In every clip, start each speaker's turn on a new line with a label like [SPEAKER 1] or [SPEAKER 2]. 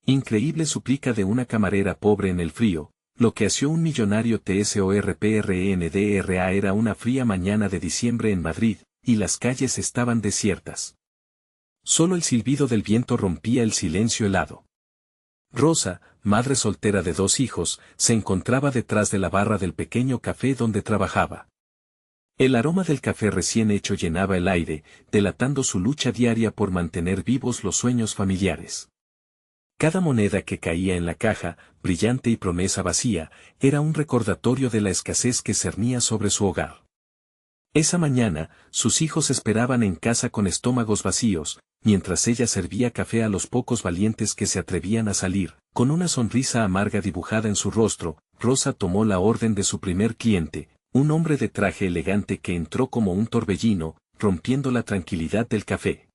[SPEAKER 1] Increíble súplica de una camarera pobre en el frío, lo que hacía un millonario TSORPRENDRA era una fría mañana de diciembre en Madrid, y las calles estaban desiertas. Solo el silbido del viento rompía el silencio helado. Rosa, madre soltera de 2 hijos, se encontraba detrás de la barra del pequeño café donde trabajaba. El aroma del café recién hecho llenaba el aire, delatando su lucha diaria por mantener vivos los sueños familiares. Cada moneda que caía en la caja, brillante y promesa vacía, era un recordatorio de la escasez que cernía sobre su hogar. Esa mañana, sus hijos esperaban en casa con estómagos vacíos, mientras ella servía café a los pocos valientes que se atrevían a salir. Con una sonrisa amarga dibujada en su rostro, Rosa tomó la orden de su primer cliente, un hombre de traje elegante que entró como un torbellino, rompiendo la tranquilidad del café.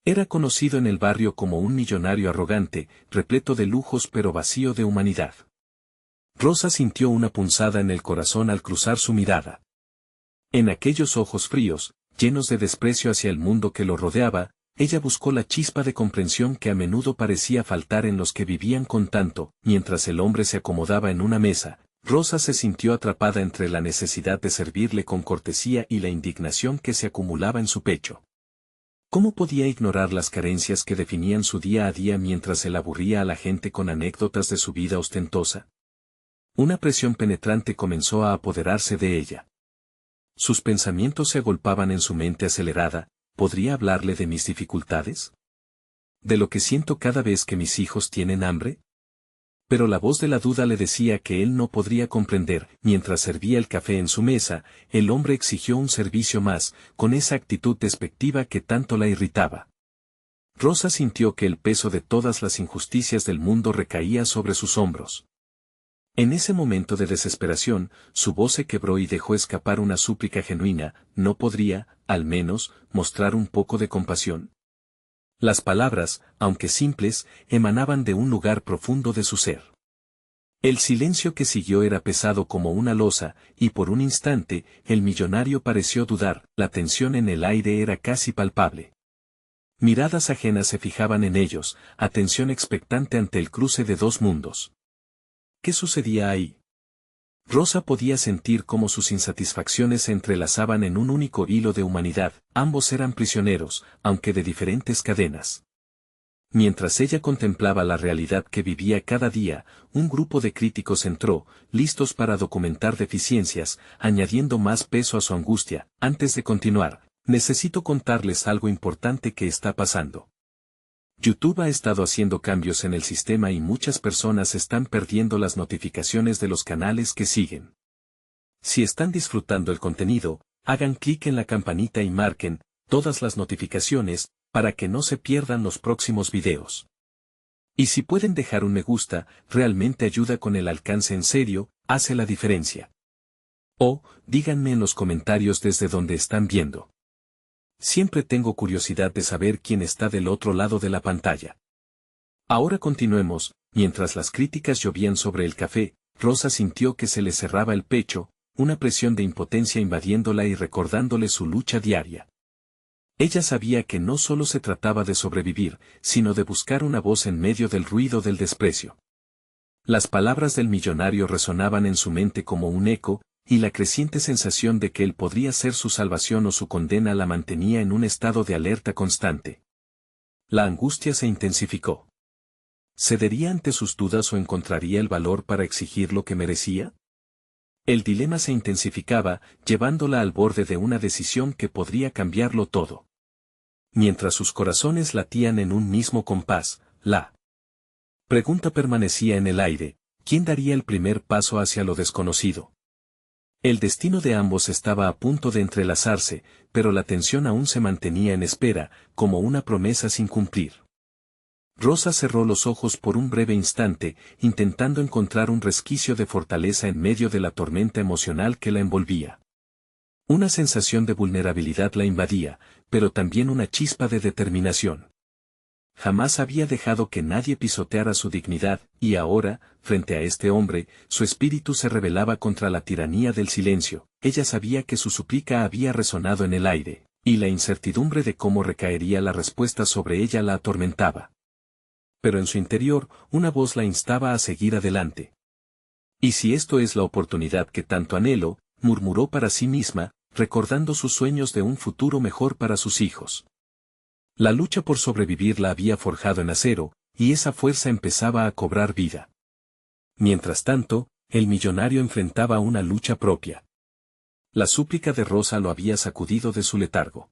[SPEAKER 1] Era conocido en el barrio como un millonario arrogante, repleto de lujos pero vacío de humanidad. Rosa sintió una punzada en el corazón al cruzar su mirada. En aquellos ojos fríos, llenos de desprecio hacia el mundo que lo rodeaba, ella buscó la chispa de comprensión que a menudo parecía faltar en los que vivían con tanto. Mientras el hombre se acomodaba en una mesa, Rosa se sintió atrapada entre la necesidad de servirle con cortesía y la indignación que se acumulaba en su pecho. ¿Cómo podía ignorar las carencias que definían su día a día mientras él aburría a la gente con anécdotas de su vida ostentosa? Una presión penetrante comenzó a apoderarse de ella. Sus pensamientos se agolpaban en su mente acelerada. ¿Podría hablarle de mis dificultades? ¿De lo que siento cada vez que mis hijos tienen hambre? Pero la voz de la duda le decía que él no podría comprender. Mientras servía el café en su mesa, el hombre exigió un servicio más, con esa actitud despectiva que tanto la irritaba. Rosa sintió que el peso de todas las injusticias del mundo recaía sobre sus hombros. En ese momento de desesperación, su voz se quebró y dejó escapar una súplica genuina. ¿No podría, al menos, mostrar un poco de compasión? Las palabras, aunque simples, emanaban de un lugar profundo de su ser. El silencio que siguió era pesado como una losa, y por un instante, el millonario pareció dudar. La tensión en el aire era casi palpable. Miradas ajenas se fijaban en ellos, atención expectante ante el cruce de 2 mundos. ¿Qué sucedía ahí? Rosa podía sentir cómo sus insatisfacciones se entrelazaban en un único hilo de humanidad. Ambos eran prisioneros, aunque de diferentes cadenas. Mientras ella contemplaba la realidad que vivía cada día, un grupo de críticos entró, listos para documentar deficiencias, añadiendo más peso a su angustia. Antes de continuar, necesito contarles algo importante que está pasando. YouTube ha estado haciendo cambios en el sistema y muchas personas están perdiendo las notificaciones de los canales que siguen. Si están disfrutando el contenido, hagan clic en la campanita y marquen todas las notificaciones para que no se pierdan los próximos videos. Y si pueden dejar un me gusta, realmente ayuda con el alcance en serio, hace la diferencia. O, díganme en los comentarios desde donde están viendo. Siempre tengo curiosidad de saber quién está del otro lado de la pantalla. Ahora continuemos. Mientras las críticas llovían sobre el café, Rosa sintió que se le cerraba el pecho, una presión de impotencia invadiéndola y recordándole su lucha diaria. Ella sabía que no solo se trataba de sobrevivir, sino de buscar una voz en medio del ruido del desprecio. Las palabras del millonario resonaban en su mente como un eco, y la creciente sensación de que él podría ser su salvación o su condena la mantenía en un estado de alerta constante. La angustia se intensificó. ¿Cedería ante sus dudas o encontraría el valor para exigir lo que merecía? El dilema se intensificaba, llevándola al borde de una decisión que podría cambiarlo todo. Mientras sus corazones latían en un mismo compás, la pregunta permanecía en el aire: ¿quién daría el primer paso hacia lo desconocido? El destino de ambos estaba a punto de entrelazarse, pero la tensión aún se mantenía en espera, como una promesa sin cumplir. Rosa cerró los ojos por un breve instante, intentando encontrar un resquicio de fortaleza en medio de la tormenta emocional que la envolvía. Una sensación de vulnerabilidad la invadía, pero también una chispa de determinación. Jamás había dejado que nadie pisoteara su dignidad, y ahora, frente a este hombre, su espíritu se rebelaba contra la tiranía del silencio. Ella sabía que su súplica había resonado en el aire, y la incertidumbre de cómo recaería la respuesta sobre ella la atormentaba. Pero en su interior, una voz la instaba a seguir adelante. ¿Y si esto es la oportunidad que tanto anhelo?, murmuró para sí misma, recordando sus sueños de un futuro mejor para sus hijos. La lucha por sobrevivir la había forjado en acero, y esa fuerza empezaba a cobrar vida. Mientras tanto, el millonario enfrentaba una lucha propia. La súplica de Rosa lo había sacudido de su letargo.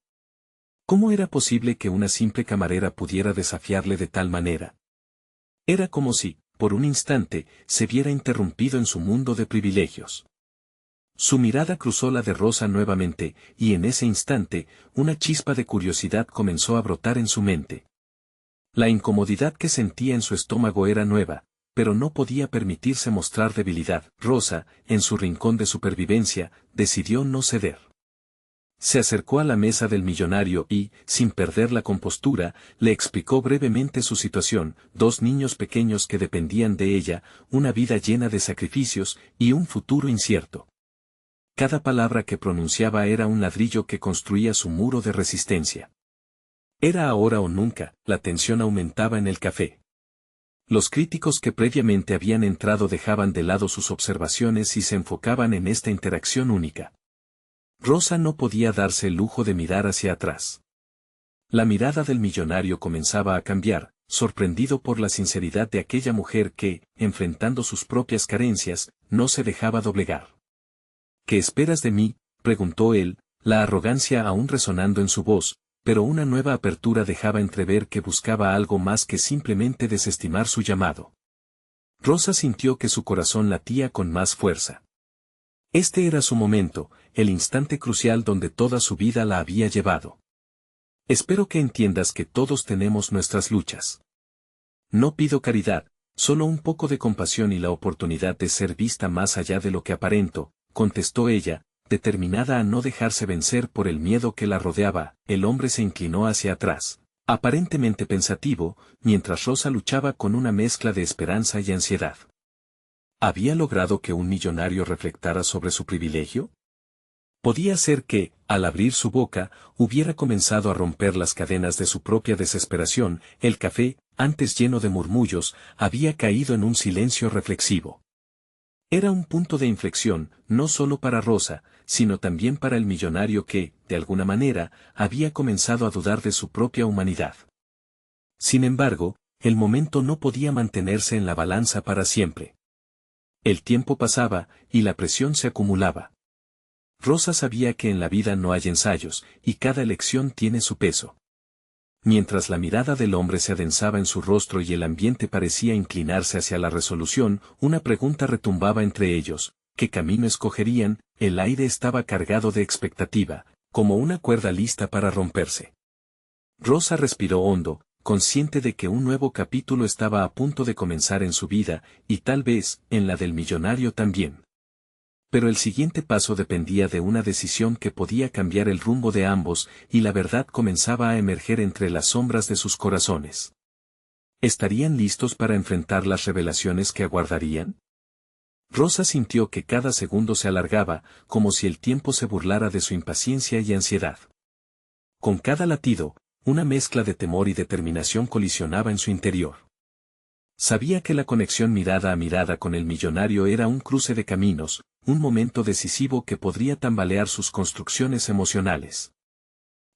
[SPEAKER 1] ¿Cómo era posible que una simple camarera pudiera desafiarle de tal manera? Era como si, por un instante, se viera interrumpido en su mundo de privilegios. Su mirada cruzó la de Rosa nuevamente, y en ese instante, una chispa de curiosidad comenzó a brotar en su mente. La incomodidad que sentía en su estómago era nueva, pero no podía permitirse mostrar debilidad. Rosa, en su rincón de supervivencia, decidió no ceder. Se acercó a la mesa del millonario y, sin perder la compostura, le explicó brevemente su situación: 2 niños pequeños que dependían de ella, una vida llena de sacrificios, y un futuro incierto. Cada palabra que pronunciaba era un ladrillo que construía su muro de resistencia. Era ahora o nunca. La tensión aumentaba en el café. Los críticos que previamente habían entrado dejaban de lado sus observaciones y se enfocaban en esta interacción única. Rosa no podía darse el lujo de mirar hacia atrás. La mirada del millonario comenzaba a cambiar, sorprendido por la sinceridad de aquella mujer que, enfrentando sus propias carencias, no se dejaba doblegar. ¿Qué esperas de mí?, preguntó él, la arrogancia aún resonando en su voz, pero una nueva apertura dejaba entrever que buscaba algo más que simplemente desestimar su llamado. Rosa sintió que su corazón latía con más fuerza. Este era su momento, el instante crucial donde toda su vida la había llevado. Espero que entiendas que todos tenemos nuestras luchas. No pido caridad, solo un poco de compasión y la oportunidad de ser vista más allá de lo que aparento, contestó ella, determinada a no dejarse vencer por el miedo que la rodeaba. El hombre se inclinó hacia atrás, aparentemente pensativo, mientras Rosa luchaba con una mezcla de esperanza y ansiedad. ¿Había logrado que un millonario reflectara sobre su privilegio? Podía ser que, al abrir su boca, hubiera comenzado a romper las cadenas de su propia desesperación. El café, antes lleno de murmullos, había caído en un silencio reflexivo. Era un punto de inflexión, no solo para Rosa, sino también para el millonario que, de alguna manera, había comenzado a dudar de su propia humanidad. Sin embargo, el momento no podía mantenerse en la balanza para siempre. El tiempo pasaba, y la presión se acumulaba. Rosa sabía que en la vida no hay ensayos, y cada elección tiene su peso. Mientras la mirada del hombre se adensaba en su rostro y el ambiente parecía inclinarse hacia la resolución, una pregunta retumbaba entre ellos: ¿qué camino escogerían? El aire estaba cargado de expectativa, como una cuerda lista para romperse. Rosa respiró hondo, consciente de que un nuevo capítulo estaba a punto de comenzar en su vida, y tal vez, en la del millonario también. Pero el siguiente paso dependía de una decisión que podía cambiar el rumbo de ambos, y la verdad comenzaba a emerger entre las sombras de sus corazones. ¿Estarían listos para enfrentar las revelaciones que aguardarían? Rosa sintió que cada segundo se alargaba, como si el tiempo se burlara de su impaciencia y ansiedad. Con cada latido, una mezcla de temor y determinación colisionaba en su interior. Sabía que la conexión mirada a mirada con el millonario era un cruce de caminos, un momento decisivo que podría tambalear sus construcciones emocionales.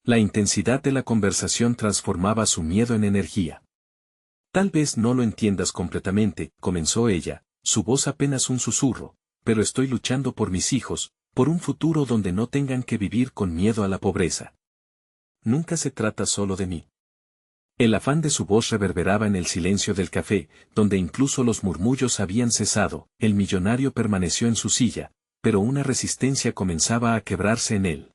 [SPEAKER 1] La intensidad de la conversación transformaba su miedo en energía. Tal vez no lo entiendas completamente, comenzó ella, su voz apenas un susurro, pero estoy luchando por mis hijos, por un futuro donde no tengan que vivir con miedo a la pobreza. Nunca se trata solo de mí. El afán de su voz reverberaba en el silencio del café, donde incluso los murmullos habían cesado. El millonario permaneció en su silla, pero una resistencia comenzaba a quebrarse en él.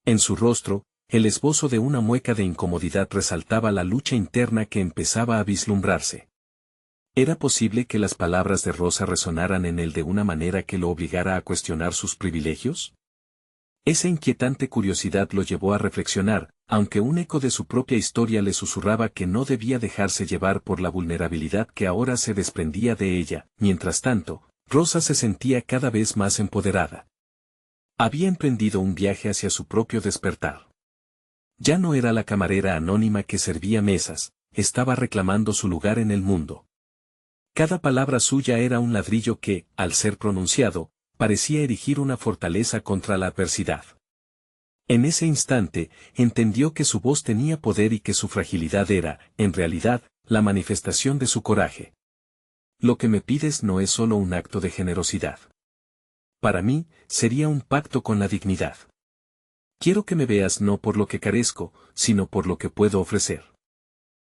[SPEAKER 1] En su rostro, el esbozo de una mueca de incomodidad resaltaba la lucha interna que empezaba a vislumbrarse. ¿Era posible que las palabras de Rosa resonaran en él de una manera que lo obligara a cuestionar sus privilegios? Esa inquietante curiosidad lo llevó a reflexionar, aunque un eco de su propia historia le susurraba que no debía dejarse llevar por la vulnerabilidad que ahora se desprendía de ella. Mientras tanto, Rosa se sentía cada vez más empoderada. Había emprendido un viaje hacia su propio despertar. Ya no era la camarera anónima que servía mesas, estaba reclamando su lugar en el mundo. Cada palabra suya era un ladrillo que, al ser pronunciado, parecía erigir una fortaleza contra la adversidad. En ese instante, entendió que su voz tenía poder y que su fragilidad era, en realidad, la manifestación de su coraje. Lo que me pides no es solo un acto de generosidad. Para mí, sería un pacto con la dignidad. Quiero que me veas no por lo que carezco, sino por lo que puedo ofrecer.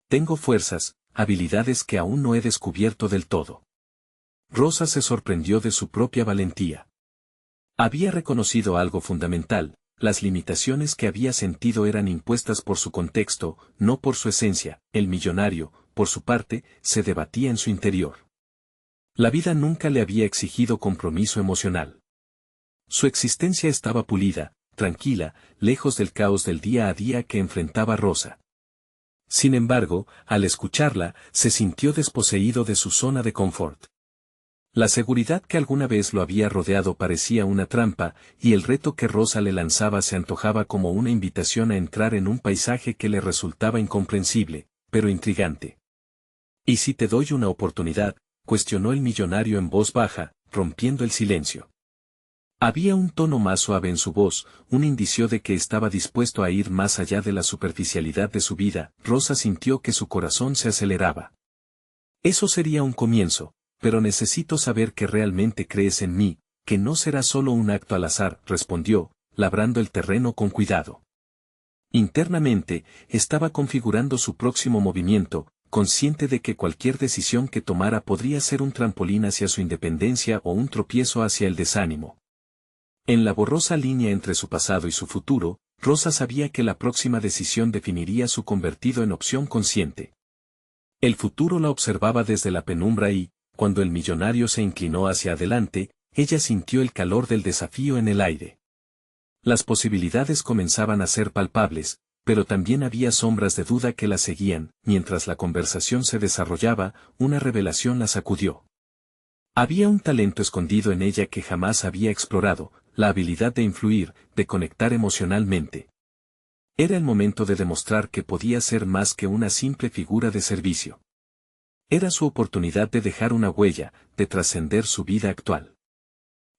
[SPEAKER 1] Tengo fuerzas, habilidades que aún no he descubierto del todo. Rosa se sorprendió de su propia valentía. Había reconocido algo fundamental: las limitaciones que había sentido eran impuestas por su contexto, no por su esencia. El millonario, por su parte, se debatía en su interior. La vida nunca le había exigido compromiso emocional. Su existencia estaba pulida, tranquila, lejos del caos del día a día que enfrentaba Rosa. Sin embargo, al escucharla, se sintió desposeído de su zona de confort. La seguridad que alguna vez lo había rodeado parecía una trampa, y el reto que Rosa le lanzaba se antojaba como una invitación a entrar en un paisaje que le resultaba incomprensible, pero intrigante. ¿Y si te doy una oportunidad?, cuestionó el millonario en voz baja, rompiendo el silencio. Había un tono más suave en su voz, un indicio de que estaba dispuesto a ir más allá de la superficialidad de su vida. Rosa sintió que su corazón se aceleraba. Eso sería un comienzo, pero necesito saber que realmente crees en mí, que no será solo un acto al azar, respondió, labrando el terreno con cuidado. Internamente, estaba configurando su próximo movimiento, consciente de que cualquier decisión que tomara podría ser un trampolín hacia su independencia o un tropiezo hacia el desánimo. En la borrosa línea entre su pasado y su futuro, Rosa sabía que la próxima decisión definiría su convertido en opción consciente. El futuro la observaba desde la penumbra y, cuando el millonario se inclinó hacia adelante, ella sintió el calor del desafío en el aire. Las posibilidades comenzaban a ser palpables, pero también había sombras de duda que la seguían. Mientras la conversación se desarrollaba, una revelación la sacudió. Había un talento escondido en ella que jamás había explorado: la habilidad de influir, de conectar emocionalmente. Era el momento de demostrar que podía ser más que una simple figura de servicio. Era su oportunidad de dejar una huella, de trascender su vida actual.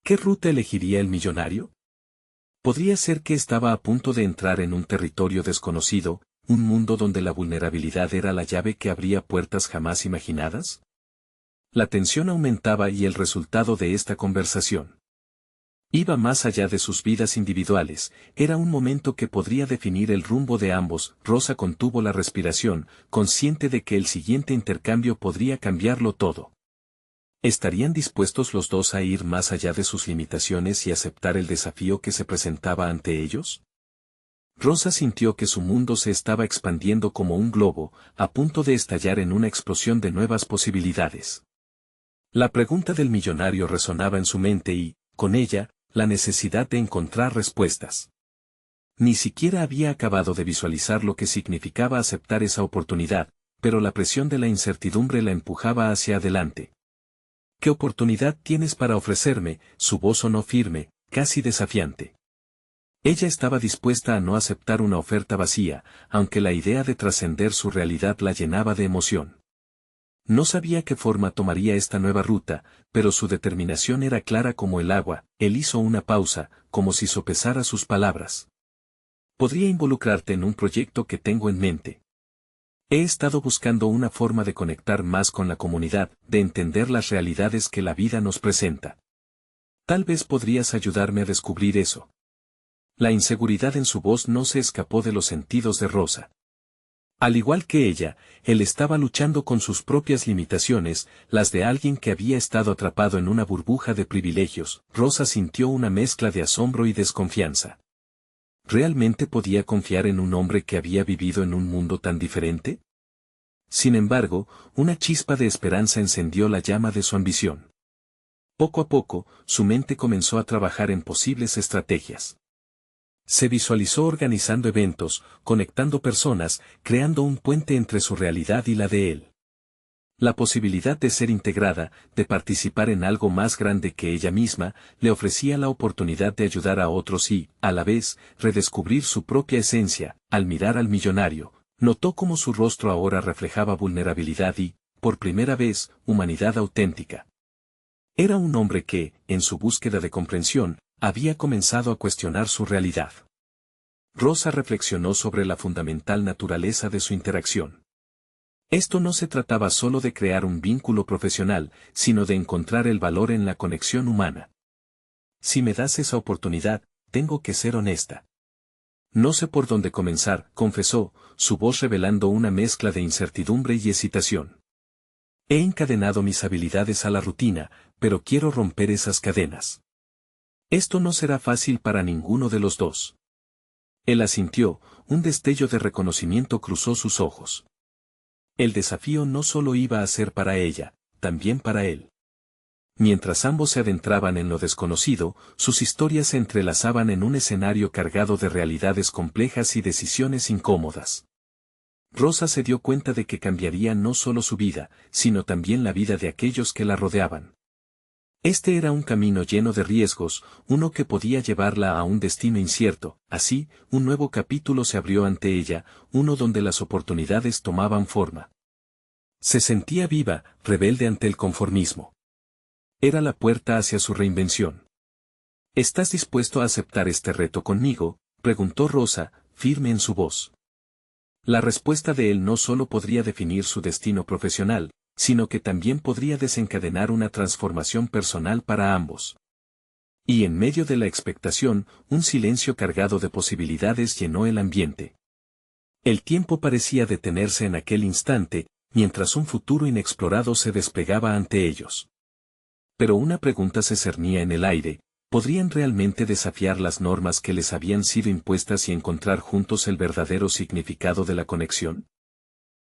[SPEAKER 1] ¿Qué ruta elegiría el millonario? Podría ser que estaba a punto de entrar en un territorio desconocido, un mundo donde la vulnerabilidad era la llave que abría puertas jamás imaginadas. La tensión aumentaba y el resultado de esta conversación iba más allá de sus vidas individuales. Era un momento que podría definir el rumbo de ambos. Rosa contuvo la respiración, consciente de que el siguiente intercambio podría cambiarlo todo. ¿Estarían dispuestos los dos a ir más allá de sus limitaciones y aceptar el desafío que se presentaba ante ellos? Rosa sintió que su mundo se estaba expandiendo como un globo, a punto de estallar en una explosión de nuevas posibilidades. La pregunta del millonario resonaba en su mente y, con ella, la necesidad de encontrar respuestas. Ni siquiera había acabado de visualizar lo que significaba aceptar esa oportunidad, pero la presión de la incertidumbre la empujaba hacia adelante. ¿Qué oportunidad tienes para ofrecerme? Su voz sonó firme, casi desafiante. Ella estaba dispuesta a no aceptar una oferta vacía, aunque la idea de trascender su realidad la llenaba de emoción. No sabía qué forma tomaría esta nueva ruta, pero su determinación era clara como el agua. Él hizo una pausa, como si sopesara sus palabras. Podría involucrarte en un proyecto que tengo en mente. He estado buscando una forma de conectar más con la comunidad, de entender las realidades que la vida nos presenta. Tal vez podrías ayudarme a descubrir eso. La inseguridad en su voz no se escapó de los sentidos de Rosa. Al igual que ella, él estaba luchando con sus propias limitaciones, las de alguien que había estado atrapado en una burbuja de privilegios. Rosa sintió una mezcla de asombro y desconfianza. ¿Realmente podía confiar en un hombre que había vivido en un mundo tan diferente? Sin embargo, una chispa de esperanza encendió la llama de su ambición. Poco a poco, su mente comenzó a trabajar en posibles estrategias. Se visualizó organizando eventos, conectando personas, creando un puente entre su realidad y la de él. La posibilidad de ser integrada, de participar en algo más grande que ella misma, le ofrecía la oportunidad de ayudar a otros y, a la vez, redescubrir su propia esencia. Al mirar al millonario, Notó cómo su rostro ahora reflejaba vulnerabilidad y, por primera vez, humanidad auténtica. Era un hombre que, en su búsqueda de comprensión, había comenzado a cuestionar su realidad. Rosa reflexionó sobre la fundamental naturaleza de su interacción. Esto no se trataba solo de crear un vínculo profesional, sino de encontrar el valor en la conexión humana. Si me das esa oportunidad, tengo que ser honesta. No sé por dónde comenzar, confesó, su voz revelando una mezcla de incertidumbre y excitación. He encadenado mis habilidades a la rutina, pero quiero romper esas cadenas. Esto no será fácil para ninguno de los dos. Él asintió, un destello de reconocimiento cruzó sus ojos. El desafío no solo iba a ser para ella, también para él. Mientras ambos se adentraban en lo desconocido, sus historias se entrelazaban en un escenario cargado de realidades complejas y decisiones incómodas. Rosa se dio cuenta de que cambiaría no solo su vida, sino también la vida de aquellos que la rodeaban. Este era un camino lleno de riesgos, uno que podía llevarla a un destino incierto. Así, un nuevo capítulo se abrió ante ella, uno donde las oportunidades tomaban forma. Se sentía viva, rebelde ante el conformismo. Era la puerta hacia su reinvención. ¿Estás dispuesto a aceptar este reto conmigo?, preguntó Rosa, firme en su voz. La respuesta de él no solo podría definir su destino profesional, sino que también podría desencadenar una transformación personal para ambos. Y en medio de la expectación, un silencio cargado de posibilidades llenó el ambiente. El tiempo parecía detenerse en aquel instante, mientras un futuro inexplorado se desplegaba ante ellos. Pero una pregunta se cernía en el aire: ¿podrían realmente desafiar las normas que les habían sido impuestas y encontrar juntos el verdadero significado de la conexión?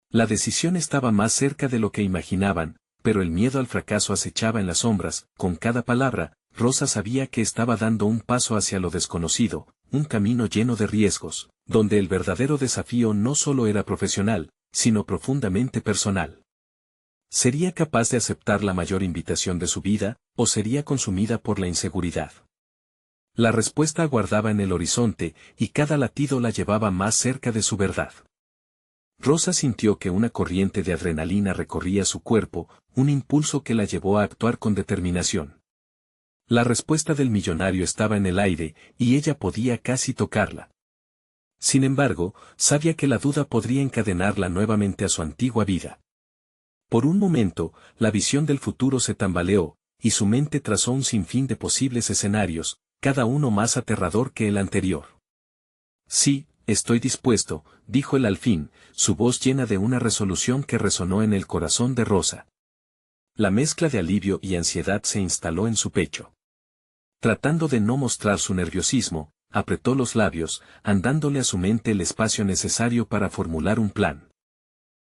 [SPEAKER 1] La decisión estaba más cerca de lo que imaginaban, pero el miedo al fracaso acechaba en las sombras. Con cada palabra, Rosa sabía que estaba dando un paso hacia lo desconocido, un camino lleno de riesgos, donde el verdadero desafío no solo era profesional, sino profundamente personal. ¿Sería capaz de aceptar la mayor invitación de su vida, o sería consumida por la inseguridad? La respuesta aguardaba en el horizonte, y cada latido la llevaba más cerca de su verdad. Rosa sintió que una corriente de adrenalina recorría su cuerpo, un impulso que la llevó a actuar con determinación. La respuesta del millonario estaba en el aire, y ella podía casi tocarla. Sin embargo, sabía que la duda podría encadenarla nuevamente a su antigua vida. Por un momento, la visión del futuro se tambaleó, y su mente trazó un sinfín de posibles escenarios, cada uno más aterrador que el anterior. Sí, estoy dispuesto, dijo él al fin, su voz llena de una resolución que resonó en el corazón de Rosa. La mezcla de alivio y ansiedad se instaló en su pecho. Tratando de no mostrar su nerviosismo, apretó los labios, andándole a su mente el espacio necesario para formular un plan.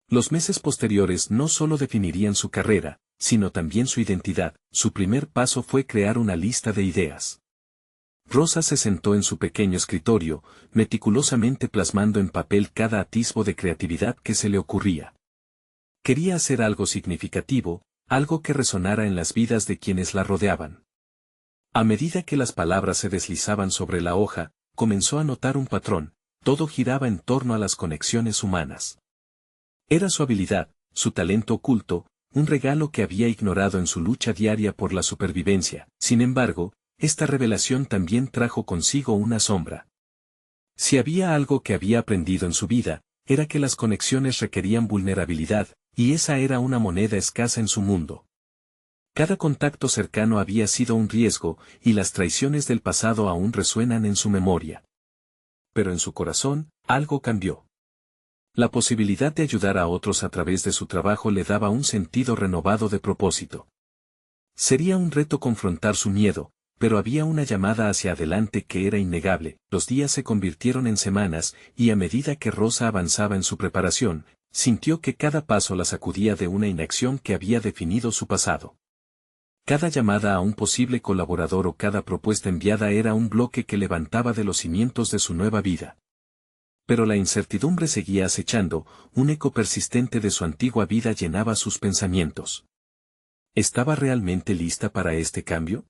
[SPEAKER 1] Los meses posteriores no solo definirían su carrera, sino también su identidad. Su primer paso fue crear una lista de ideas. Rosa se sentó en su pequeño escritorio, meticulosamente plasmando en papel cada atisbo de creatividad que se le ocurría. Quería hacer algo significativo, algo que resonara en las vidas de quienes la rodeaban. A medida que las palabras se deslizaban sobre la hoja, comenzó a notar un patrón: todo giraba en torno a las conexiones humanas. Era su habilidad, su talento oculto, un regalo que había ignorado en su lucha diaria por la supervivencia. Sin embargo, esta revelación también trajo consigo una sombra. Si había algo que había aprendido en su vida, era que las conexiones requerían vulnerabilidad, y esa era una moneda escasa en su mundo. Cada contacto cercano había sido un riesgo, y las traiciones del pasado aún resuenan en su memoria. Pero en su corazón, algo cambió. La posibilidad de ayudar a otros a través de su trabajo le daba un sentido renovado de propósito. Sería un reto confrontar su miedo, pero había una llamada hacia adelante que era innegable. Los días se convirtieron en semanas, y a medida que Rosa avanzaba en su preparación, sintió que cada paso la sacudía de una inacción que había definido su pasado. Cada llamada a un posible colaborador o cada propuesta enviada era un bloque que levantaba de los cimientos de su nueva vida. Pero la incertidumbre seguía acechando, un eco persistente de su antigua vida llenaba sus pensamientos. ¿Estaba realmente lista para este cambio?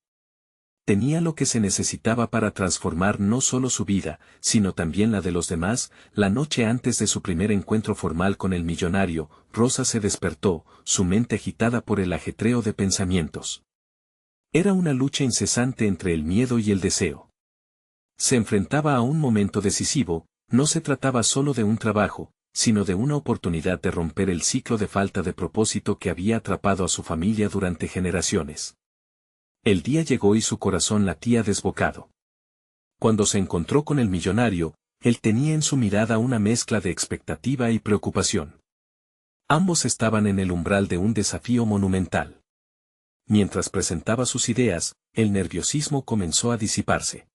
[SPEAKER 1] Tenía lo que se necesitaba para transformar no solo su vida, sino también la de los demás. La noche antes de su primer encuentro formal con el millonario, Rosa se despertó, su mente agitada por el ajetreo de pensamientos. Era una lucha incesante entre el miedo y el deseo. Se enfrentaba a un momento decisivo, no se trataba solo de un trabajo, sino de una oportunidad de romper el ciclo de falta de propósito que había atrapado a su familia durante generaciones. El día llegó y su corazón latía desbocado. Cuando se encontró con el millonario, él tenía en su mirada una mezcla de expectativa y preocupación. Ambos estaban en el umbral de un desafío monumental. Mientras presentaba sus ideas, el nerviosismo comenzó a disiparse.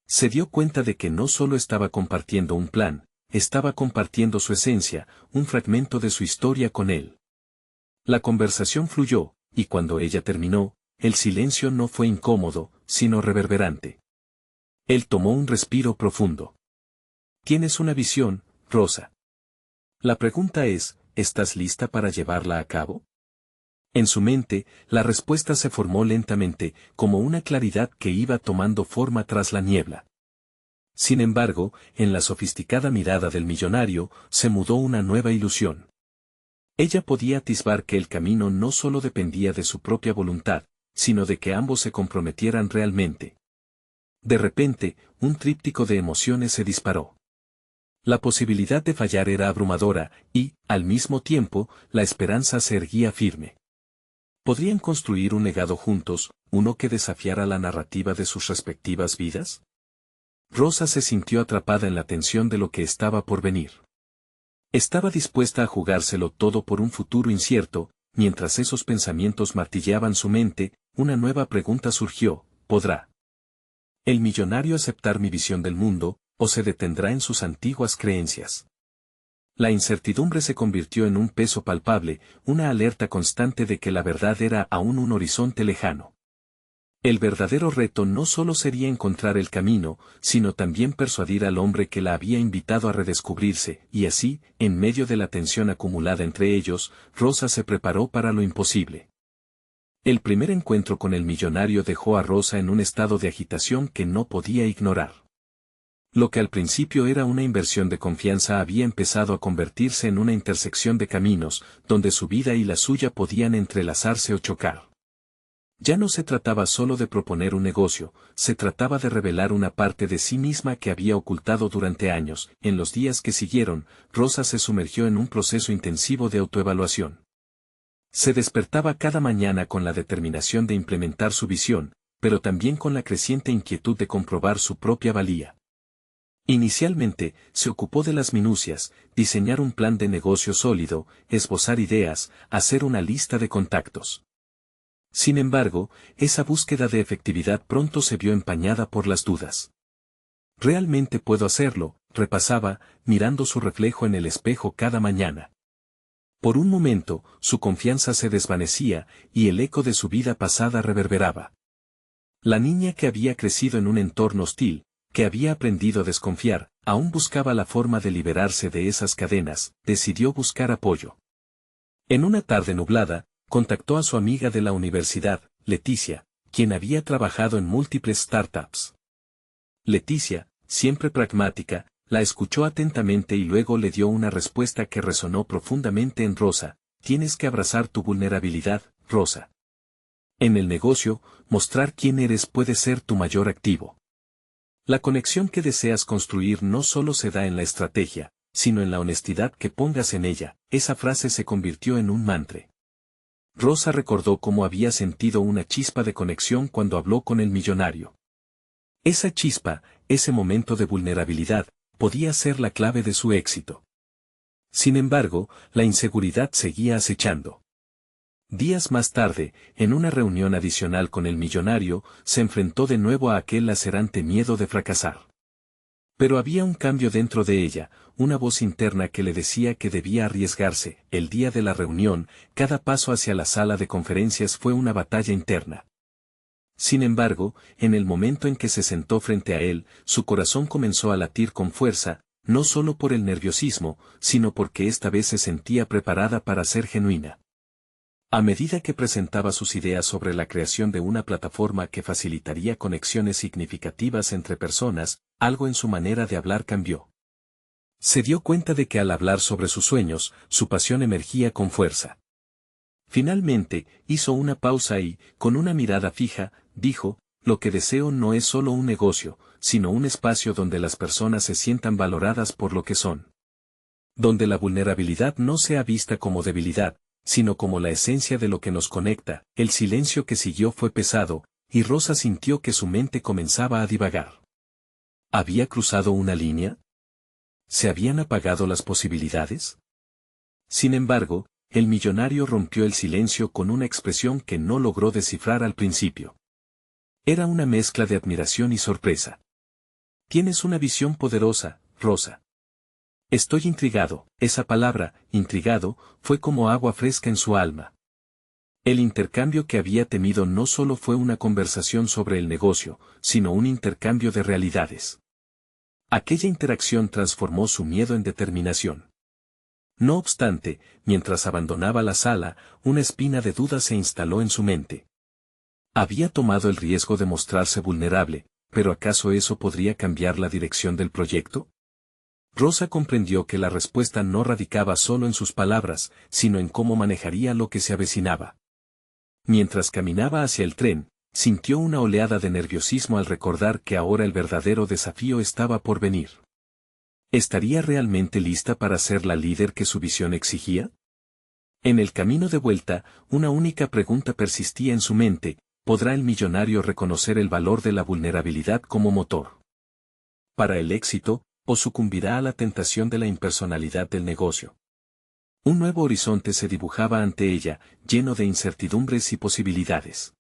[SPEAKER 1] Se dio cuenta de que no solo estaba compartiendo un plan, estaba compartiendo su esencia, un fragmento de su historia con él. La conversación fluyó, y cuando ella terminó, el silencio no fue incómodo, sino reverberante. Él tomó un respiro profundo. ¿Tienes una visión, Rosa? La pregunta es, ¿estás lista para llevarla a cabo? En su mente, la respuesta se formó lentamente, como una claridad que iba tomando forma tras la niebla. Sin embargo, en la sofisticada mirada del millonario, se mudó una nueva ilusión. Ella podía atisbar que el camino no solo dependía de su propia voluntad, sino de que ambos se comprometieran realmente. De repente, un tríptico de emociones se disparó. La posibilidad de fallar era abrumadora, y, al mismo tiempo, la esperanza se erguía firme. ¿Podrían construir un legado juntos, uno que desafiara la narrativa de sus respectivas vidas? Rosa se sintió atrapada en la tensión de lo que estaba por venir. Estaba dispuesta a jugárselo todo por un futuro incierto. Mientras esos pensamientos martilleaban su mente, una nueva pregunta surgió: ¿podrá el millonario aceptar mi visión del mundo, o se detendrá en sus antiguas creencias? La incertidumbre se convirtió en un peso palpable, una alerta constante de que la verdad era aún un horizonte lejano. El verdadero reto no solo sería encontrar el camino, sino también persuadir al hombre que la había invitado a redescubrirse, y así, en medio de la tensión acumulada entre ellos, Rosa se preparó para lo imposible. El primer encuentro con el millonario dejó a Rosa en un estado de agitación que no podía ignorar. Lo que al principio era una inversión de confianza había empezado a convertirse en una intersección de caminos, donde su vida y la suya podían entrelazarse o chocar. Ya no se trataba solo de proponer un negocio, se trataba de revelar una parte de sí misma que había ocultado durante años. En los días que siguieron, Rosa se sumergió en un proceso intensivo de autoevaluación. Se despertaba cada mañana con la determinación de implementar su visión, pero también con la creciente inquietud de comprobar su propia valía. Inicialmente, se ocupó de las minucias, diseñar un plan de negocio sólido, esbozar ideas, hacer una lista de contactos. Sin embargo, esa búsqueda de efectividad pronto se vio empañada por las dudas. ¿Realmente puedo hacerlo?, repasaba, mirando su reflejo en el espejo cada mañana. Por un momento, su confianza se desvanecía, y el eco de su vida pasada reverberaba. La niña que había crecido en un entorno hostil, que había aprendido a desconfiar, aún buscaba la forma de liberarse de esas cadenas. Decidió buscar apoyo. En una tarde nublada, contactó a su amiga de la universidad, Leticia, quien había trabajado en múltiples startups. Leticia, siempre pragmática, la escuchó atentamente y luego le dio una respuesta que resonó profundamente en Rosa: tienes que abrazar tu vulnerabilidad, Rosa. En el negocio, mostrar quién eres puede ser tu mayor activo. La conexión que deseas construir no solo se da en la estrategia, sino en la honestidad que pongas en ella. Esa frase se convirtió en un mantra. Rosa recordó cómo había sentido una chispa de conexión cuando habló con el millonario. Esa chispa, ese momento de vulnerabilidad, podía ser la clave de su éxito. Sin embargo, la inseguridad seguía acechando. Días más tarde, en una reunión adicional con el millonario, se enfrentó de nuevo a aquel lacerante miedo de fracasar. Pero había un cambio dentro de ella, una voz interna que le decía que debía arriesgarse. El día de la reunión, cada paso hacia la sala de conferencias fue una batalla interna. Sin embargo, en el momento en que se sentó frente a él, su corazón comenzó a latir con fuerza, no solo por el nerviosismo, sino porque esta vez se sentía preparada para ser genuina. A medida que presentaba sus ideas sobre la creación de una plataforma que facilitaría conexiones significativas entre personas, algo en su manera de hablar cambió. Se dio cuenta de que al hablar sobre sus sueños, su pasión emergía con fuerza. Finalmente, hizo una pausa y, con una mirada fija, dijo, lo que deseo no es solo un negocio, sino un espacio donde las personas se sientan valoradas por lo que son. Donde la vulnerabilidad no sea vista como debilidad, sino como la esencia de lo que nos conecta. El silencio que siguió fue pesado, y Rosa sintió que su mente comenzaba a divagar. ¿Había cruzado una línea? ¿Se habían apagado las posibilidades? Sin embargo, el millonario rompió el silencio con una expresión que no logró descifrar al principio. Era una mezcla de admiración y sorpresa. Tienes una visión poderosa, Rosa. Estoy intrigado. Esa palabra, intrigado, fue como agua fresca en su alma. El intercambio que había temido no solo fue una conversación sobre el negocio, sino un intercambio de realidades. Aquella interacción transformó su miedo en determinación. No obstante, mientras abandonaba la sala, una espina de duda se instaló en su mente. Había tomado el riesgo de mostrarse vulnerable, pero ¿acaso eso podría cambiar la dirección del proyecto? Rosa comprendió que la respuesta no radicaba solo en sus palabras, sino en cómo manejaría lo que se avecinaba. Mientras caminaba hacia el tren, sintió una oleada de nerviosismo al recordar que ahora el verdadero desafío estaba por venir. ¿Estaría realmente lista para ser la líder que su visión exigía? En el camino de vuelta, una única pregunta persistía en su mente: ¿podrá el millonario reconocer el valor de la vulnerabilidad como motor para el éxito, o sucumbirá a la tentación de la impersonalidad del negocio? Un nuevo horizonte se dibujaba ante ella, lleno de incertidumbres y posibilidades.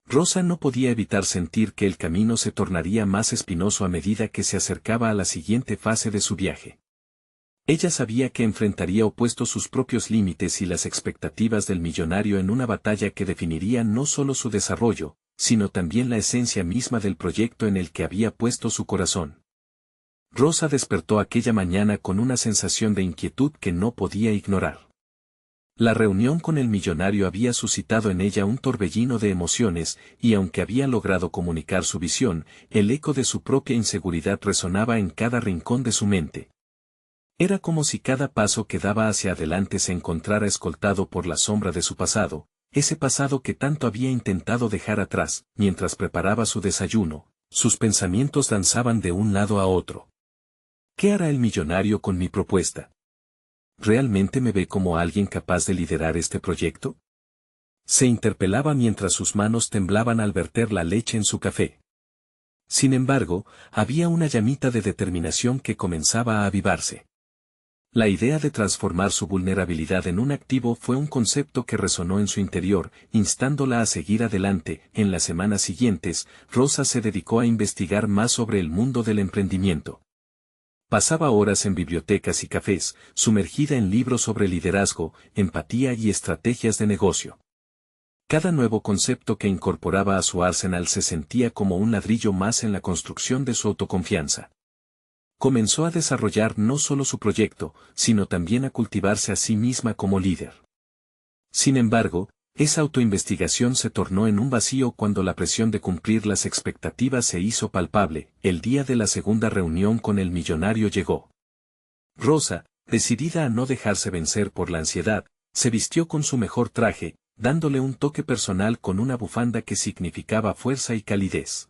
[SPEAKER 1] Rosa no podía evitar sentir que el camino se tornaría más espinoso a medida que se acercaba a la siguiente fase de su viaje. Ella sabía que enfrentaría opuestos sus propios límites y las expectativas del millonario en una batalla que definiría no solo su desarrollo, sino también la esencia misma del proyecto en el que había puesto su corazón. Rosa despertó aquella mañana con una sensación de inquietud que no podía ignorar. La reunión con el millonario había suscitado en ella un torbellino de emociones, y aunque había logrado comunicar su visión, el eco de su propia inseguridad resonaba en cada rincón de su mente. Era como si cada paso que daba hacia adelante se encontrara escoltado por la sombra de su pasado, ese pasado que tanto había intentado dejar atrás. Mientras preparaba su desayuno, sus pensamientos danzaban de un lado a otro. ¿Qué hará el millonario con mi propuesta? ¿Realmente me ve como alguien capaz de liderar este proyecto? Se interpelaba mientras sus manos temblaban al verter la leche en su café. Sin embargo, había una llamita de determinación que comenzaba a avivarse. La idea de transformar su vulnerabilidad en un activo fue un concepto que resonó en su interior, instándola a seguir adelante. En las semanas siguientes, Rosa se dedicó a investigar más sobre el mundo del emprendimiento. Pasaba horas en bibliotecas y cafés, sumergida en libros sobre liderazgo, empatía y estrategias de negocio. Cada nuevo concepto que incorporaba a su arsenal se sentía como un ladrillo más en la construcción de su autoconfianza. Comenzó a desarrollar no solo su proyecto, sino también a cultivarse a sí misma como líder. Sin embargo, esa autoinvestigación se tornó en un vacío cuando la presión de cumplir las expectativas se hizo palpable. El día de la segunda reunión con el millonario llegó. Rosa, decidida a no dejarse vencer por la ansiedad, se vistió con su mejor traje, dándole un toque personal con una bufanda que significaba fuerza y calidez.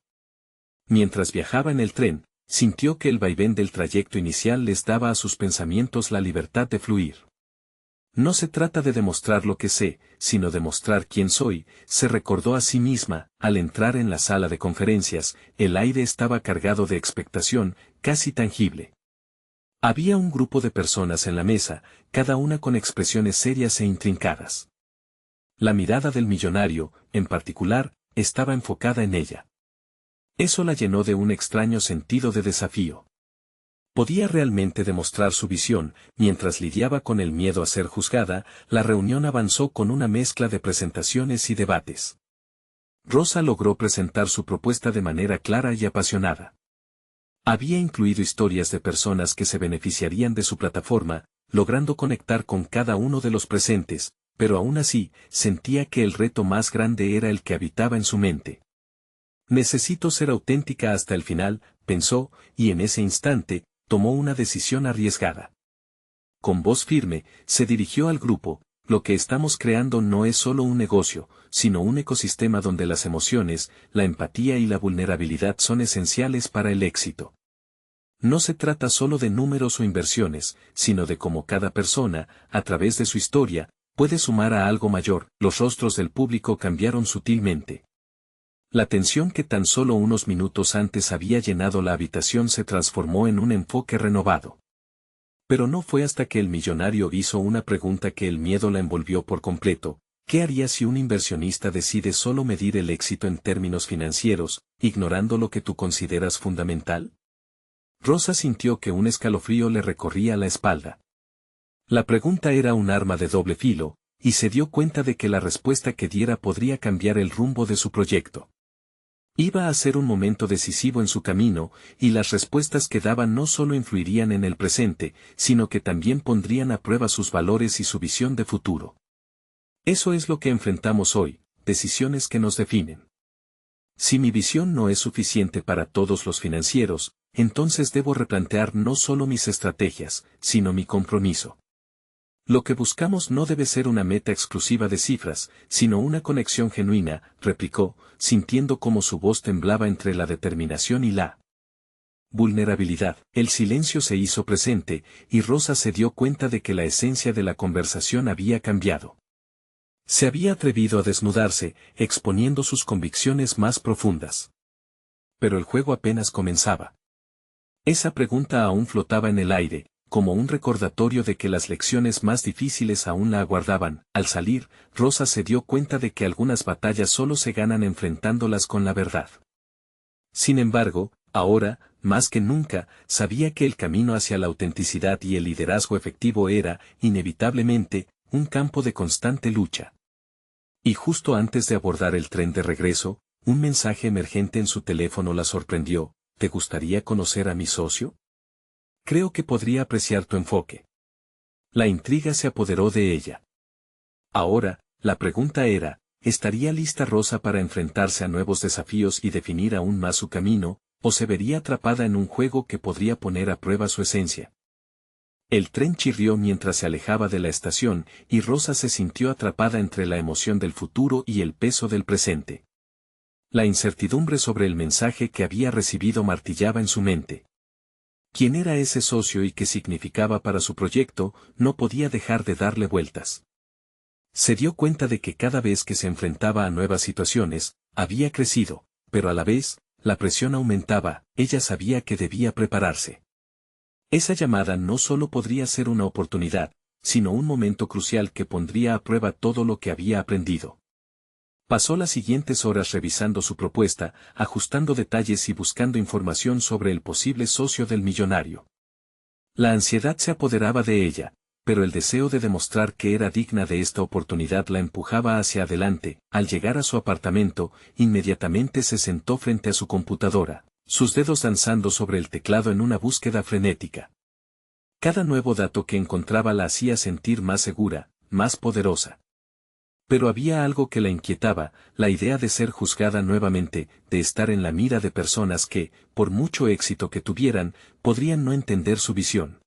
[SPEAKER 1] Mientras viajaba en el tren, sintió que el vaivén del trayecto inicial les daba a sus pensamientos la libertad de fluir. No se trata de demostrar lo que sé, sino de mostrar quién soy, se recordó a sí misma. Al entrar en la sala de conferencias, el aire estaba cargado de expectación, casi tangible. Había un grupo de personas en la mesa, cada una con expresiones serias e intrincadas. La mirada del millonario, en particular, estaba enfocada en ella. Eso la llenó de un extraño sentido de desafío. ¿Podía realmente demostrar su visión? Mientras lidiaba con el miedo a ser juzgada, la reunión avanzó con una mezcla de presentaciones y debates. Rosa logró presentar su propuesta de manera clara y apasionada. Había incluido historias de personas que se beneficiarían de su plataforma, logrando conectar con cada uno de los presentes, pero aún así, sentía que el reto más grande era el que habitaba en su mente. Necesito ser auténtica hasta el final, pensó, y en ese instante, tomó una decisión arriesgada. Con voz firme, se dirigió al grupo: lo que estamos creando no es solo un negocio, sino un ecosistema donde las emociones, la empatía y la vulnerabilidad son esenciales para el éxito. No se trata solo de números o inversiones, sino de cómo cada persona, a través de su historia, puede sumar a algo mayor. Los rostros del público cambiaron sutilmente. La tensión que tan solo unos minutos antes había llenado la habitación se transformó en un enfoque renovado. Pero no fue hasta que el millonario hizo una pregunta que el miedo la envolvió por completo: ¿qué haría si un inversionista decide solo medir el éxito en términos financieros, ignorando lo que tú consideras fundamental? Rosa sintió que un escalofrío le recorría la espalda. La pregunta era un arma de doble filo, y se dio cuenta de que la respuesta que diera podría cambiar el rumbo de su proyecto. Iba a ser un momento decisivo en su camino, y las respuestas que daba no solo influirían en el presente, sino que también pondrían a prueba sus valores y su visión de futuro. Eso es lo que enfrentamos hoy: decisiones que nos definen. Si mi visión no es suficiente para todos los financieros, entonces debo replantear no solo mis estrategias, sino mi compromiso. Lo que buscamos no debe ser una meta exclusiva de cifras, sino una conexión genuina, replicó, sintiendo cómo su voz temblaba entre la determinación y la vulnerabilidad. El silencio se hizo presente, y Rosa se dio cuenta de que la esencia de la conversación había cambiado. Se había atrevido a desnudarse, exponiendo sus convicciones más profundas. Pero el juego apenas comenzaba. Esa pregunta aún flotaba en el aire, como un recordatorio de que las lecciones más difíciles aún la aguardaban. Al salir, Rosa se dio cuenta de que algunas batallas solo se ganan enfrentándolas con la verdad. Sin embargo, ahora, más que nunca, sabía que el camino hacia la autenticidad y el liderazgo efectivo era, inevitablemente, un campo de constante lucha. Y justo antes de abordar el tren de regreso, un mensaje emergente en su teléfono la sorprendió: ¿te gustaría conocer a mi socio? Creo que podría apreciar tu enfoque. La intriga se apoderó de ella. Ahora, la pregunta era: ¿estaría lista Rosa para enfrentarse a nuevos desafíos y definir aún más su camino, o se vería atrapada en un juego que podría poner a prueba su esencia? El tren chirrió mientras se alejaba de la estación, y Rosa se sintió atrapada entre la emoción del futuro y el peso del presente. La incertidumbre sobre el mensaje que había recibido martillaba en su mente. ¿Quién era ese socio y qué significaba para su proyecto? No podía dejar de darle vueltas. Se dio cuenta de que cada vez que se enfrentaba a nuevas situaciones, había crecido, pero a la vez, la presión aumentaba. Ella sabía que debía prepararse. Esa llamada no solo podría ser una oportunidad, sino un momento crucial que pondría a prueba todo lo que había aprendido. Pasó las siguientes horas revisando su propuesta, ajustando detalles y buscando información sobre el posible socio del millonario. La ansiedad se apoderaba de ella, pero el deseo de demostrar que era digna de esta oportunidad la empujaba hacia adelante. Al llegar a su apartamento, inmediatamente se sentó frente a su computadora, sus dedos danzando sobre el teclado en una búsqueda frenética. Cada nuevo dato que encontraba la hacía sentir más segura, más poderosa. Pero había algo que la inquietaba: la idea de ser juzgada nuevamente, de estar en la mira de personas que, por mucho éxito que tuvieran, podrían no entender su visión.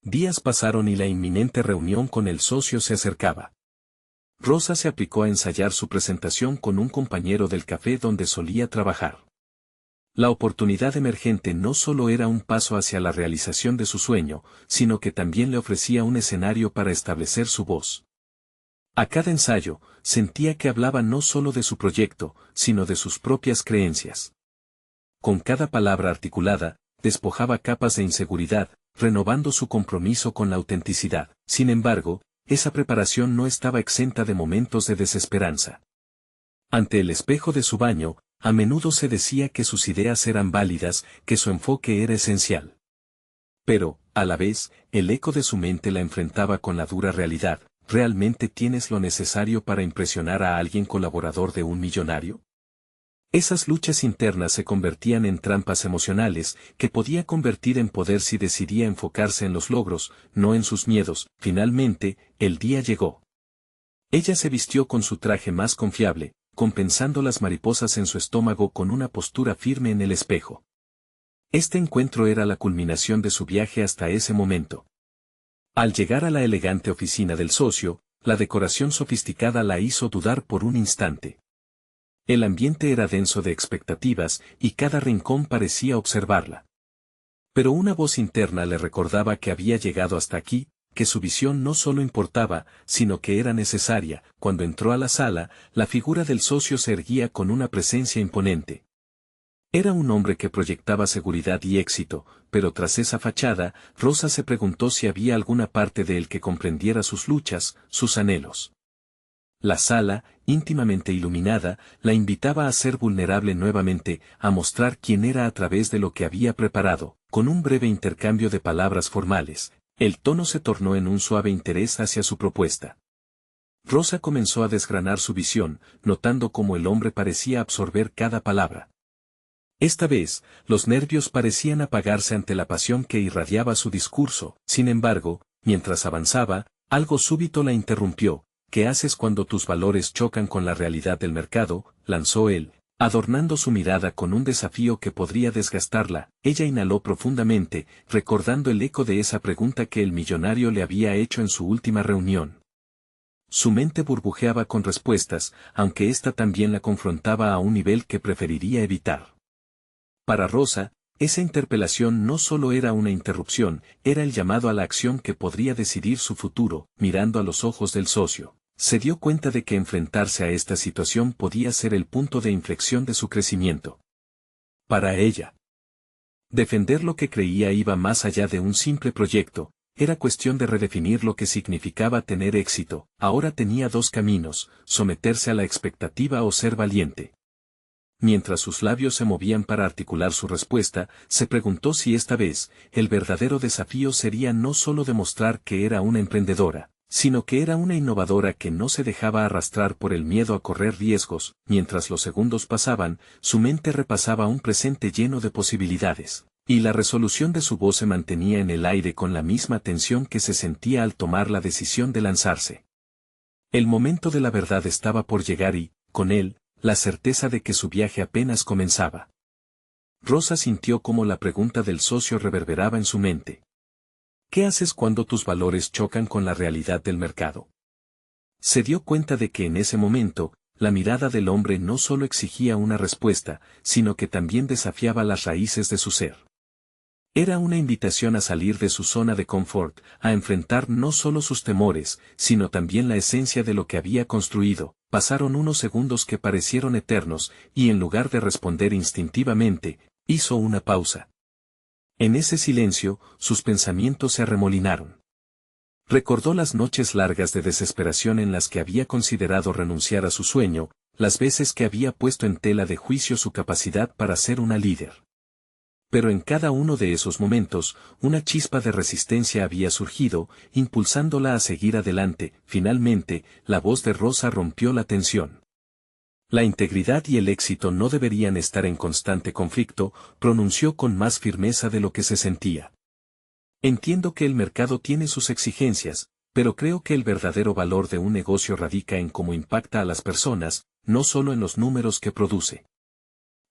[SPEAKER 1] Días pasaron y la inminente reunión con el socio se acercaba. Rosa se aplicó a ensayar su presentación con un compañero del café donde solía trabajar. La oportunidad emergente no solo era un paso hacia la realización de su sueño, sino que también le ofrecía un escenario para establecer su voz. A cada ensayo, sentía que hablaba no solo de su proyecto, sino de sus propias creencias. Con cada palabra articulada, despojaba capas de inseguridad, renovando su compromiso con la autenticidad. Sin embargo, esa preparación no estaba exenta de momentos de desesperanza. Ante el espejo de su baño, a menudo se decía que sus ideas eran válidas, que su enfoque era esencial. Pero, a la vez, el eco de su mente la enfrentaba con la dura realidad: ¿realmente tienes lo necesario para impresionar a alguien colaborador de un millonario? Esas luchas internas se convertían en trampas emocionales, que podía convertir en poder si decidía enfocarse en los logros, no en sus miedos. Finalmente, el día llegó. Ella se vistió con su traje más confiable, compensando las mariposas en su estómago con una postura firme en el espejo. Este encuentro era la culminación de su viaje hasta ese momento. Al llegar a la elegante oficina del socio, la decoración sofisticada la hizo dudar por un instante. El ambiente era denso de expectativas y cada rincón parecía observarla. Pero una voz interna le recordaba que había llegado hasta aquí, que su visión no solo importaba, sino que era necesaria. Cuando entró a la sala, la figura del socio se erguía con una presencia imponente. Era un hombre que proyectaba seguridad y éxito, pero tras esa fachada, Rosa se preguntó si había alguna parte de él que comprendiera sus luchas, sus anhelos. La sala, íntimamente iluminada, la invitaba a ser vulnerable nuevamente, a mostrar quién era a través de lo que había preparado. Con un breve intercambio de palabras formales, el tono se tornó en un suave interés hacia su propuesta. Rosa comenzó a desgranar su visión, notando cómo el hombre parecía absorber cada palabra. Esta vez, los nervios parecían apagarse ante la pasión que irradiaba su discurso. Sin embargo, mientras avanzaba, algo súbito la interrumpió. ¿Qué haces cuando tus valores chocan con la realidad del mercado?, lanzó él, adornando su mirada con un desafío que podría desgastarla. Ella inhaló profundamente, recordando el eco de esa pregunta que el millonario le había hecho en su última reunión. Su mente burbujeaba con respuestas, aunque ésta también la confrontaba a un nivel que preferiría evitar. Para Rosa, esa interpelación no solo era una interrupción, era el llamado a la acción que podría decidir su futuro. Mirando a los ojos del socio, se dio cuenta de que enfrentarse a esta situación podía ser el punto de inflexión de su crecimiento. Para ella, defender lo que creía iba más allá de un simple proyecto, era cuestión de redefinir lo que significaba tener éxito. Ahora tenía dos caminos: someterse a la expectativa o ser valiente. Mientras sus labios se movían para articular su respuesta, se preguntó si esta vez, el verdadero desafío sería no solo demostrar que era una emprendedora, sino que era una innovadora que no se dejaba arrastrar por el miedo a correr riesgos. Mientras los segundos pasaban, su mente repasaba un presente lleno de posibilidades, y la resolución de su voz se mantenía en el aire con la misma tensión que se sentía al tomar la decisión de lanzarse. El momento de la verdad estaba por llegar y, con él, la certeza de que su viaje apenas comenzaba. Rosa sintió cómo la pregunta del socio reverberaba en su mente. ¿Qué haces cuando tus valores chocan con la realidad del mercado? Se dio cuenta de que en ese momento, la mirada del hombre no solo exigía una respuesta, sino que también desafiaba las raíces de su ser. Era una invitación a salir de su zona de confort, a enfrentar no solo sus temores, sino también la esencia de lo que había construido. Pasaron unos segundos que parecieron eternos, y en lugar de responder instintivamente, hizo una pausa. En ese silencio, sus pensamientos se arremolinaron. Recordó las noches largas de desesperación en las que había considerado renunciar a su sueño, las veces que había puesto en tela de juicio su capacidad para ser una líder. Pero en cada uno de esos momentos, una chispa de resistencia había surgido, impulsándola a seguir adelante. Finalmente, la voz de Rosa rompió la tensión. La integridad y el éxito no deberían estar en constante conflicto, pronunció con más firmeza de lo que se sentía. Entiendo que el mercado tiene sus exigencias, pero creo que el verdadero valor de un negocio radica en cómo impacta a las personas, no solo en los números que produce.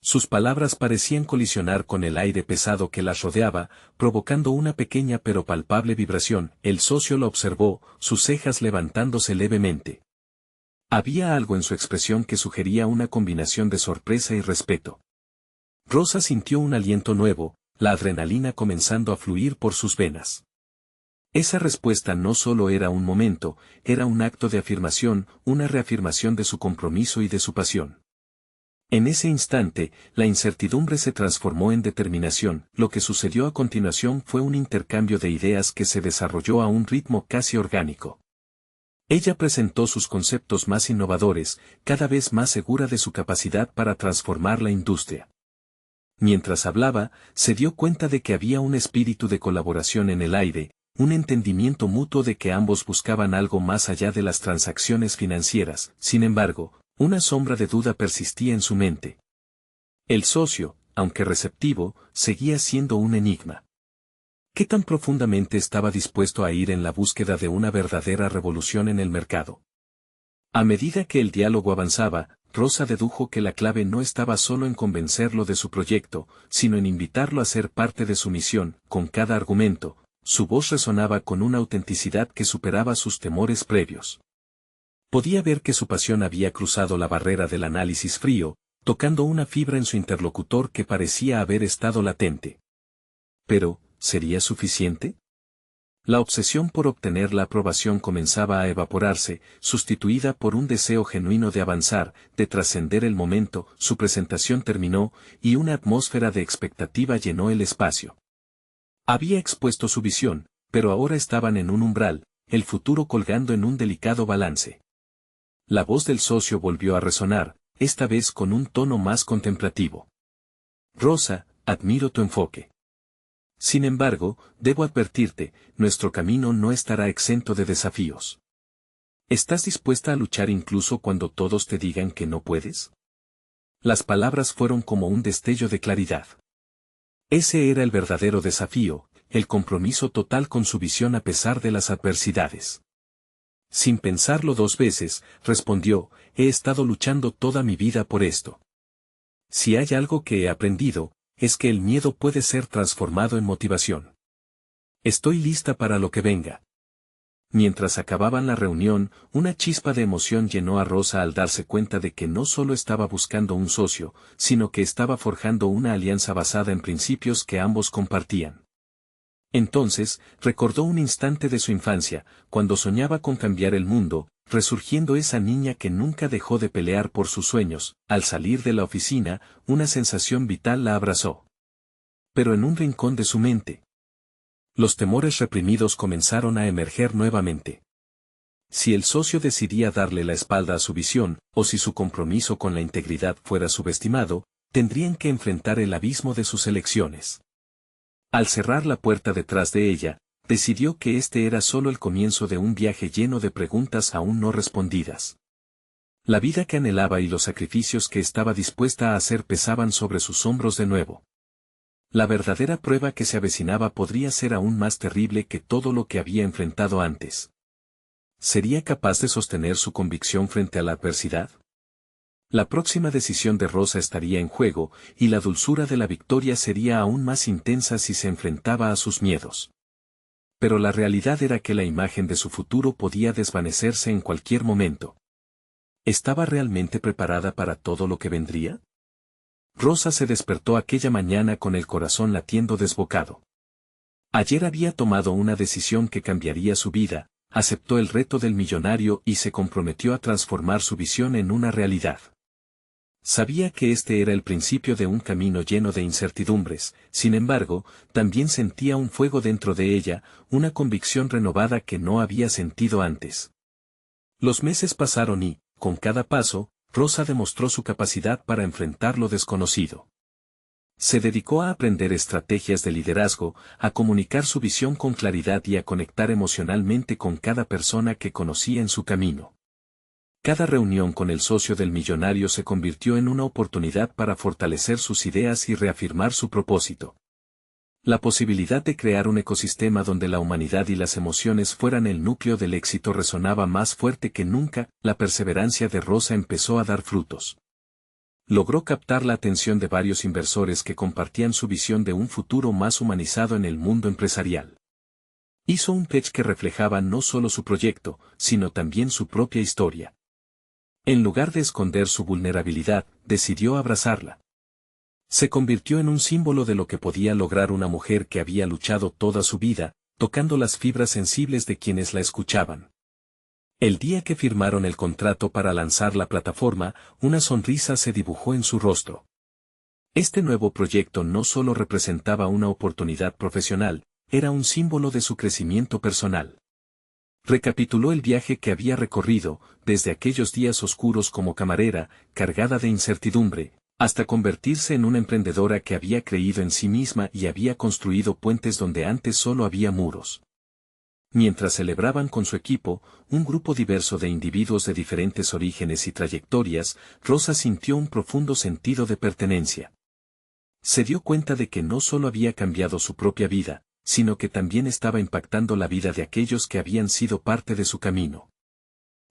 [SPEAKER 1] Sus palabras parecían colisionar con el aire pesado que las rodeaba, provocando una pequeña pero palpable vibración. El socio lo observó, sus cejas levantándose levemente. Había algo en su expresión que sugería una combinación de sorpresa y respeto. Rosa sintió un aliento nuevo, la adrenalina comenzando a fluir por sus venas. Esa respuesta no solo era un momento, era un acto de afirmación, una reafirmación de su compromiso y de su pasión. En ese instante, la incertidumbre se transformó en determinación. Lo que sucedió a continuación fue un intercambio de ideas que se desarrolló a un ritmo casi orgánico. Ella presentó sus conceptos más innovadores, cada vez más segura de su capacidad para transformar la industria. Mientras hablaba, se dio cuenta de que había un espíritu de colaboración en el aire, un entendimiento mutuo de que ambos buscaban algo más allá de las transacciones financieras. Sin embargo, una sombra de duda persistía en su mente. El socio, aunque receptivo, seguía siendo un enigma. ¿Qué tan profundamente estaba dispuesto a ir en la búsqueda de una verdadera revolución en el mercado? A medida que el diálogo avanzaba, Rosa dedujo que la clave no estaba solo en convencerlo de su proyecto, sino en invitarlo a ser parte de su misión. Con cada argumento, su voz resonaba con una autenticidad que superaba sus temores previos. Podía ver que su pasión había cruzado la barrera del análisis frío, tocando una fibra en su interlocutor que parecía haber estado latente. Pero, ¿sería suficiente? La obsesión por obtener la aprobación comenzaba a evaporarse, sustituida por un deseo genuino de avanzar, de trascender el momento. Su presentación terminó, y una atmósfera de expectativa llenó el espacio. Había expuesto su visión, pero ahora estaban en un umbral, el futuro colgando en un delicado balance. La voz del socio volvió a resonar, esta vez con un tono más contemplativo. Rosa, admiro tu enfoque. Sin embargo, debo advertirte, nuestro camino no estará exento de desafíos. ¿Estás dispuesta a luchar incluso cuando todos te digan que no puedes? Las palabras fueron como un destello de claridad. Ese era el verdadero desafío, el compromiso total con su visión a pesar de las adversidades. Sin pensarlo dos veces, respondió, he estado luchando toda mi vida por esto. Si hay algo que he aprendido, es que el miedo puede ser transformado en motivación. Estoy lista para lo que venga. Mientras acababan la reunión, una chispa de emoción llenó a Rosa al darse cuenta de que no solo estaba buscando un socio, sino que estaba forjando una alianza basada en principios que ambos compartían. Entonces, recordó un instante de su infancia, cuando soñaba con cambiar el mundo, resurgiendo esa niña que nunca dejó de pelear por sus sueños. Al salir de la oficina, una sensación vital la abrazó. Pero en un rincón de su mente, los temores reprimidos comenzaron a emerger nuevamente. Si el socio decidía darle la espalda a su visión, o si su compromiso con la integridad fuera subestimado, tendrían que enfrentar el abismo de sus elecciones. Al cerrar la puerta detrás de ella, decidió que este era solo el comienzo de un viaje lleno de preguntas aún no respondidas. La vida que anhelaba y los sacrificios que estaba dispuesta a hacer pesaban sobre sus hombros de nuevo. La verdadera prueba que se avecinaba podría ser aún más terrible que todo lo que había enfrentado antes. ¿Sería capaz de sostener su convicción frente a la adversidad? La próxima decisión de Rosa estaría en juego, y la dulzura de la victoria sería aún más intensa si se enfrentaba a sus miedos. Pero la realidad era que la imagen de su futuro podía desvanecerse en cualquier momento. ¿Estaba realmente preparada para todo lo que vendría? Rosa se despertó aquella mañana con el corazón latiendo desbocado. Ayer había tomado una decisión que cambiaría su vida, aceptó el reto del millonario y se comprometió a transformar su visión en una realidad. Sabía que este era el principio de un camino lleno de incertidumbres, sin embargo, también sentía un fuego dentro de ella, una convicción renovada que no había sentido antes. Los meses pasaron y, con cada paso, Rosa demostró su capacidad para enfrentar lo desconocido. Se dedicó a aprender estrategias de liderazgo, a comunicar su visión con claridad y a conectar emocionalmente con cada persona que conocía en su camino. Cada reunión con el socio del millonario se convirtió en una oportunidad para fortalecer sus ideas y reafirmar su propósito. La posibilidad de crear un ecosistema donde la humanidad y las emociones fueran el núcleo del éxito resonaba más fuerte que nunca. La perseverancia de Rosa empezó a dar frutos. Logró captar la atención de varios inversores que compartían su visión de un futuro más humanizado en el mundo empresarial. Hizo un pitch que reflejaba no solo su proyecto, sino también su propia historia. En lugar de esconder su vulnerabilidad, decidió abrazarla. Se convirtió en un símbolo de lo que podía lograr una mujer que había luchado toda su vida, tocando las fibras sensibles de quienes la escuchaban. El día que firmaron el contrato para lanzar la plataforma, una sonrisa se dibujó en su rostro. Este nuevo proyecto no solo representaba una oportunidad profesional, era un símbolo de su crecimiento personal. Recapituló el viaje que había recorrido, desde aquellos días oscuros como camarera, cargada de incertidumbre, hasta convertirse en una emprendedora que había creído en sí misma y había construido puentes donde antes solo había muros. Mientras celebraban con su equipo, un grupo diverso de individuos de diferentes orígenes y trayectorias, Rosa sintió un profundo sentido de pertenencia. Se dio cuenta de que no solo había cambiado su propia vida, sino que también estaba impactando la vida de aquellos que habían sido parte de su camino.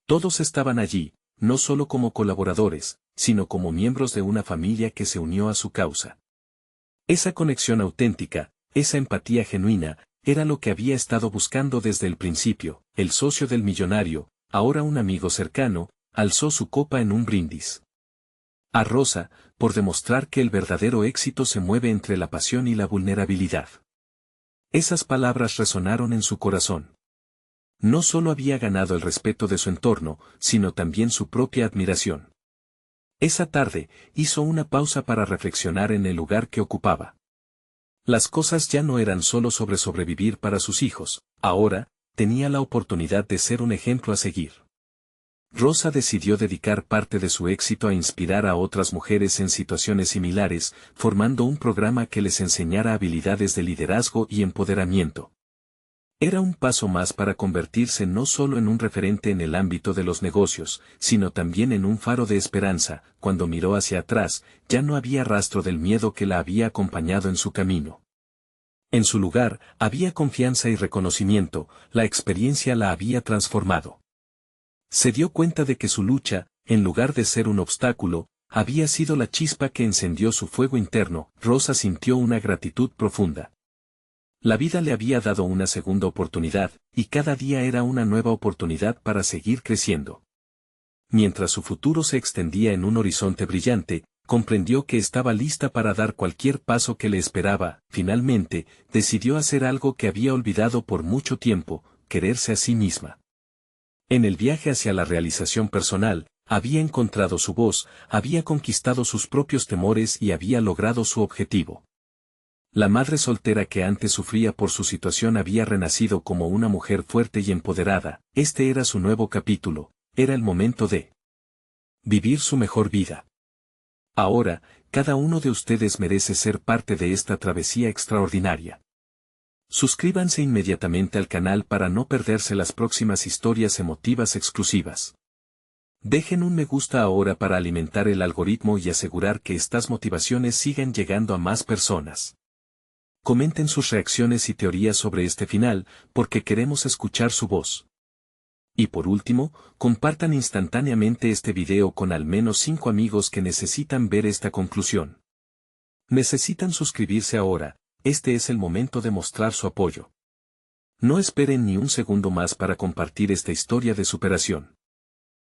[SPEAKER 1] Todos estaban allí, no solo como colaboradores, sino como miembros de una familia que se unió a su causa. Esa conexión auténtica, esa empatía genuina, era lo que había estado buscando desde el principio. El socio del millonario, ahora un amigo cercano, alzó su copa en un brindis a Rosa, por demostrar que el verdadero éxito se mueve entre la pasión y la vulnerabilidad. Esas palabras resonaron en su corazón. No solo había ganado el respeto de su entorno, sino también su propia admiración. Esa tarde, hizo una pausa para reflexionar en el lugar que ocupaba. Las cosas ya no eran solo sobre sobrevivir para sus hijos, ahora, tenía la oportunidad de ser un ejemplo a seguir. Rosa decidió dedicar parte de su éxito a inspirar a otras mujeres en situaciones similares, formando un programa que les enseñara habilidades de liderazgo y empoderamiento. Era un paso más para convertirse no solo en un referente en el ámbito de los negocios, sino también en un faro de esperanza. Cuando miró hacia atrás, ya no había rastro del miedo que la había acompañado en su camino. En su lugar, había confianza y reconocimiento, la experiencia la había transformado. Se dio cuenta de que su lucha, en lugar de ser un obstáculo, había sido la chispa que encendió su fuego interno. Rosa sintió una gratitud profunda. La vida le había dado una segunda oportunidad, y cada día era una nueva oportunidad para seguir creciendo. Mientras su futuro se extendía en un horizonte brillante, comprendió que estaba lista para dar cualquier paso que le esperaba. Finalmente, decidió hacer algo que había olvidado por mucho tiempo: quererse a sí misma. En el viaje hacia la realización personal, había encontrado su voz, había conquistado sus propios temores y había logrado su objetivo. La madre soltera que antes sufría por su situación había renacido como una mujer fuerte y empoderada. Este era su nuevo capítulo, era el momento de vivir su mejor vida. Ahora, cada uno de ustedes merece ser parte de esta travesía extraordinaria. Suscríbanse inmediatamente al canal para no perderse las próximas historias emotivas exclusivas. Dejen un me gusta ahora para alimentar el algoritmo y asegurar que estas motivaciones sigan llegando a más personas. Comenten sus reacciones y teorías sobre este final, porque queremos escuchar su voz. Y por último, compartan instantáneamente este video con al menos 5 amigos que necesitan ver esta conclusión. Necesitan suscribirse ahora. Este es el momento de mostrar su apoyo. No esperen ni un segundo más para compartir esta historia de superación.